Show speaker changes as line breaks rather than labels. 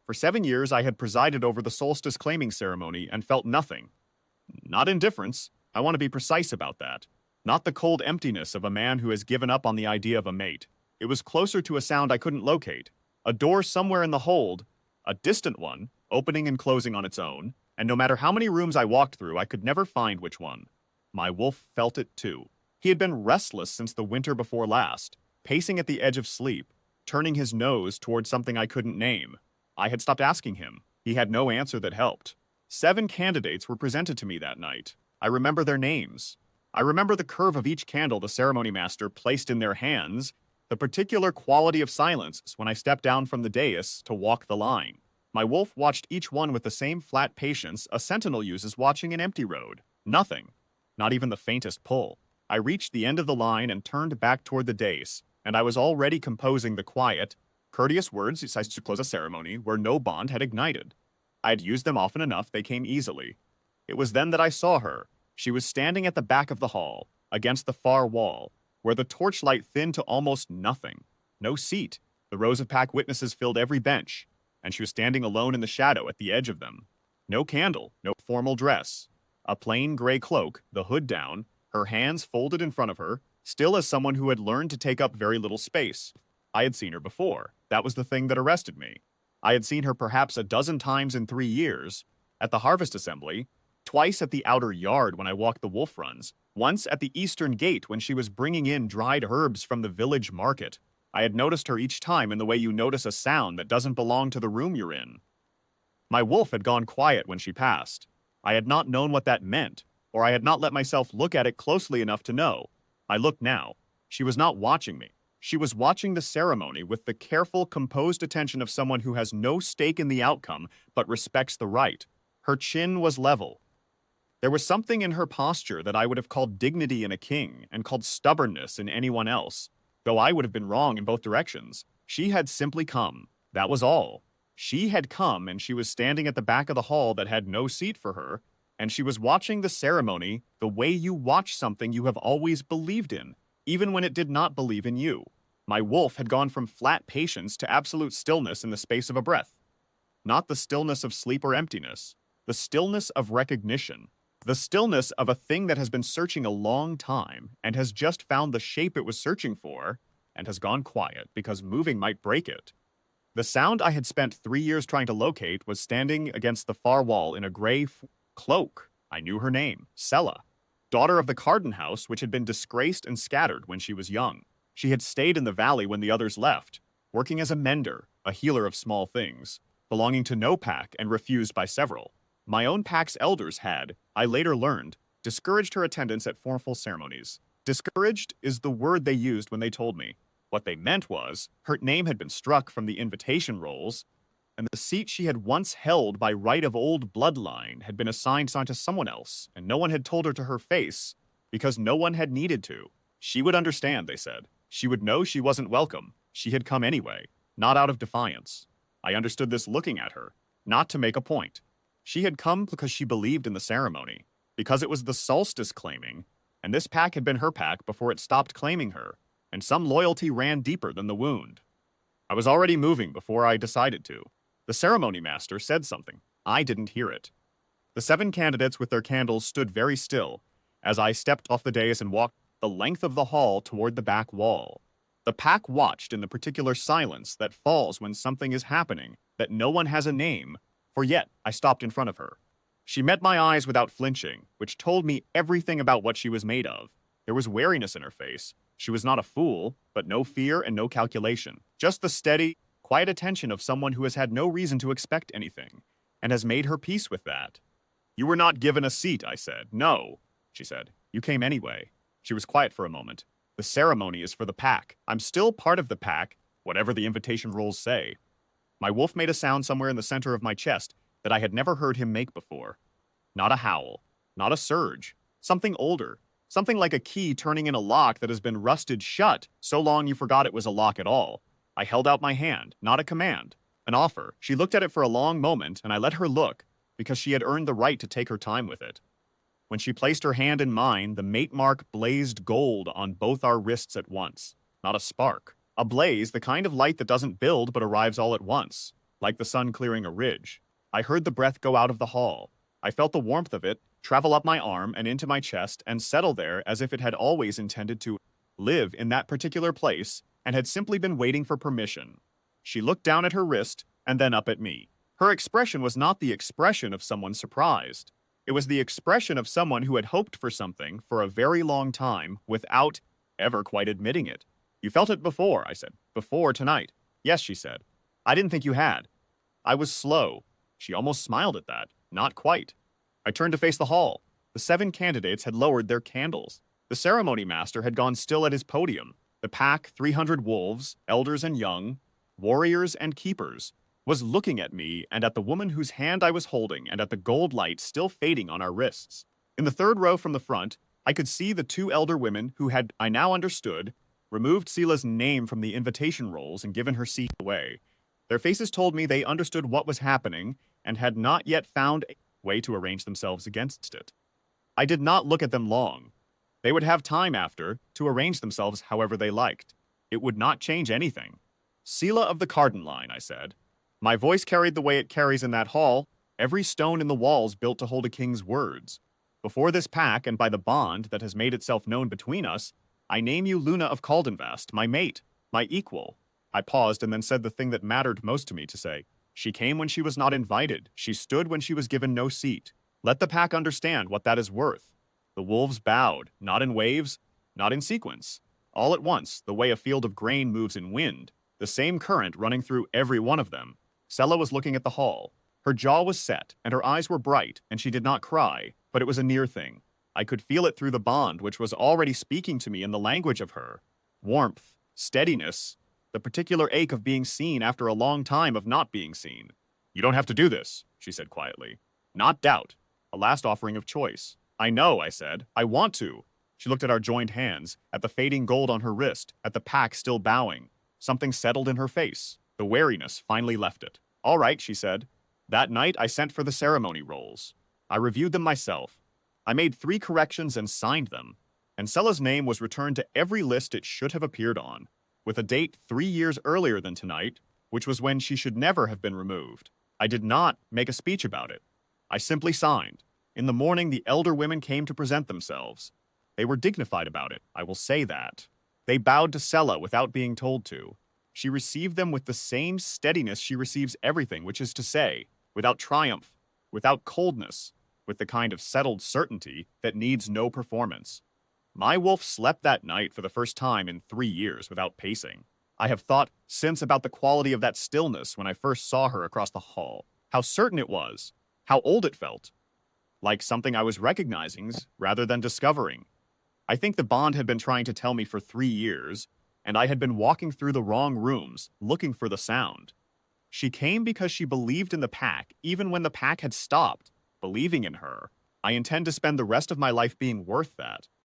For 7 years, I had presided over the Solstice Claiming Ceremony and felt nothing. Not indifference. I want to be precise about that. Not the cold emptiness of a man who has given up on the idea of a mate. It was closer to a sound I couldn't locate. A door somewhere in the hold, a distant one, opening and closing on its own, and no matter how many rooms I walked through, I could never find which one. My wolf felt it too. He had been restless since the winter before last, pacing at the edge of sleep, turning his nose toward something I couldn't name. I had stopped asking him. He had no answer that helped. 7 candidates were presented to me that night. I remember their names. I remember the curve of each candle the ceremony master placed in their hands, the particular quality of silence when I stepped down from the dais to walk the line. My wolf watched each one with the same flat patience a sentinel uses watching an empty road. Nothing. Not even the faintest pull. I reached the end of the line and turned back toward the dais, and I was already composing the quiet, courteous words used to close a ceremony where no bond had ignited. I had used them often enough, they came easily. It was then that I saw her. She was standing at the back of the hall, against the far wall, where the torchlight thinned to almost nothing. No seat. The rows of packed witnesses filled every bench, and she was standing alone in the shadow at the edge of them. No candle, no formal dress. A plain gray cloak, the hood down, her hands folded in front of her, still as someone who had learned to take up very little space. I had seen her before. That was the thing that arrested me. I had seen her perhaps a dozen times in 3 years, at the harvest assembly, twice at the outer yard when I walked the wolf runs, once at the eastern gate when she was bringing in dried herbs from the village market. I had noticed her each time in the way you notice a sound that doesn't belong to the room you're in. My wolf had gone quiet when she passed. I had not known what that meant, or I had not let myself look at it closely enough to know. I looked now. She was not watching me. She was watching the ceremony with the careful, composed attention of someone who has no stake in the outcome but respects the right. Her chin was level. There was something in her posture that I would have called dignity in a king and called stubbornness in anyone else, though I would have been wrong in both directions. She had simply come. That was all. She had come, and she was standing at the back of the hall that had no seat for her, and she was watching the ceremony the way you watch something you have always believed in, even when it did not believe in you. My wolf had gone from flat patience to absolute stillness in the space of a breath. Not the stillness of sleep or emptiness, the stillness of recognition, the stillness of a thing that has been searching a long time and has just found the shape it was searching for and has gone quiet because moving might break it. The sound I had spent 3 years trying to locate was standing against the far wall in a gray cloak. I knew her name, Sella, daughter of the Carden house, which had been disgraced and scattered when she was young. She had stayed in the valley when the others left, working as a mender, a healer of small things, belonging to no pack and refused by several. My own pack's elders had, I later learned, discouraged her attendance at formal ceremonies. Discouraged is the word they used when they told me. What they meant was, her name had been struck from the invitation rolls, and the seat she had once held by right of old bloodline had been assigned to someone else, and no one had told her to her face, because no one had needed to. She would understand, they said. She would know she wasn't welcome. She had come anyway, not out of defiance. I understood this looking at her, not to make a point. She had come because she believed in the ceremony, because it was the Solstice claiming, and this pack had been her pack before it stopped claiming her, and some loyalty ran deeper than the wound. I was already moving before I decided to. The ceremony master said something. I didn't hear it. The 7 candidates with their candles stood very still as I stepped off the dais and walked the length of the hall toward the back wall. The pack watched in the particular silence that falls when something is happening, that no one has a name, for yet I stopped in front of her. She met my eyes without flinching, which told me everything about what she was made of. There was wariness in her face. She was not a fool, but no fear and no calculation. Just the steady, quiet attention of someone who has had no reason to expect anything, and has made her peace with that. You were not given a seat, I said. No, she said. You came anyway. She was quiet for a moment. The ceremony is for the pack. I'm still part of the pack, whatever the invitation rules say. My wolf made a sound somewhere in the center of my chest that I had never heard him make before. Not a howl, not a surge, something older, something like a key turning in a lock that has been rusted shut so long you forgot it was a lock at all. I held out my hand, not a command, an offer. She looked at it for a long moment, and I let her look, because she had earned the right to take her time with it. When she placed her hand in mine, the mate mark blazed gold on both our wrists at once. Not a spark. A blaze, the kind of light that doesn't build but arrives all at once, like the sun clearing a ridge. I heard the breath go out of the hall. I felt the warmth of it travel up my arm and into my chest and settle there as if it had always intended to live in that particular place and had simply been waiting for permission. She looked down at her wrist and then up at me. Her expression was not the expression of someone surprised. It was the expression of someone who had hoped for something for a very long time without ever quite admitting it. You felt it before, I said. Before tonight. Yes, she said. I didn't think you had. I was slow. She almost smiled at that. Not quite. I turned to face the hall. The 7 candidates had lowered their candles. The ceremony master had gone still at his podium. The pack, 300 wolves, elders and young, warriors and keepers, was looking at me and at the woman whose hand I was holding and at the gold light still fading on our wrists. In the 3rd row from the front, I could see the 2 elder women who had, I now understood, removed Sela's name from the invitation rolls and given her seat away. Their faces told me they understood what was happening and had not yet found a way to arrange themselves against it. I did not look at them long. They would have time after to arrange themselves however they liked. It would not change anything. Sela of the Carden line, I said. My voice carried the way it carries in that hall, every stone in the walls built to hold a king's words. Before this pack and by the bond that has made itself known between us, I name you Luna of Caldenvast, my mate, my equal. I paused and then said the thing that mattered most to me to say. She came when she was not invited. She stood when she was given no seat. Let the pack understand what that is worth. The wolves bowed, not in waves, not in sequence. All at once, the way a field of grain moves in wind, the same current running through every one of them. Sela was looking at the hall. Her jaw was set, and her eyes were bright, and she did not cry, but it was a near thing. I could feel it through the bond, which was already speaking to me in the language of her. Warmth, steadiness, the particular ache of being seen after a long time of not being seen. You don't have to do this, she said quietly. Not doubt. A last offering of choice. I know, I said. I want to. She looked at our joined hands, at the fading gold on her wrist, at the pack still bowing. Something settled in her face. The wariness finally left it. All right, she said. That night, I sent for the ceremony rolls. I reviewed them myself. I made 3 corrections and signed them. And Sela's name was returned to every list it should have appeared on, with a date 3 years earlier than tonight, which was when she should never have been removed. I did not make a speech about it. I simply signed. In the morning, the elder women came to present themselves. They were dignified about it, I will say that. They bowed to Sela without being told to. She received them with the same steadiness she receives everything, which is to say, without triumph, without coldness, with the kind of settled certainty that needs no performance. My wolf slept that night for the first time in 3 years without pacing. I have thought since about the quality of that stillness when I first saw her across the hall. How certain it was. How old it felt. Like something I was recognizing rather than discovering. I think the bond had been trying to tell me for 3 years, and I had been walking through the wrong rooms, looking for the sound. She came because she believed in the pack, even when the pack had stopped, believing in her. I intend to spend the rest of my life being worth that.